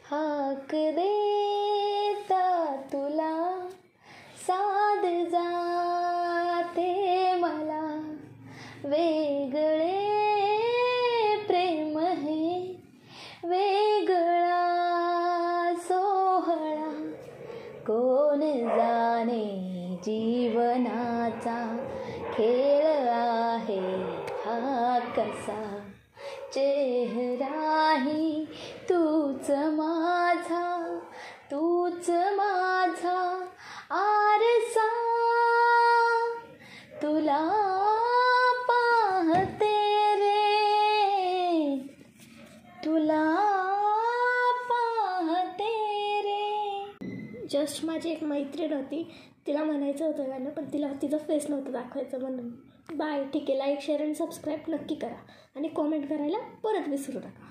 हाक देता तुला साद जाते मला, वेगळे प्रेम हे वेगळा सोहळा, कोण जाणे जीवनाचा खेळ आहे हा कसा, चेहराही तूच माझा, तूच माझा आरसा, तुला पाहते रे, तुला पाहते रे. जस्ट माझी एक मैत्रीण होती, तिला म्हणायचं होतं गाणं, पण तिला तिचं फेस नव्हतं दाखवायचं म्हणून. बाय. ठीक आहे, लाईक शेअर आणि सबस्क्राईब नक्की करा आणि कॉमेंट करायला परत विसरू नका.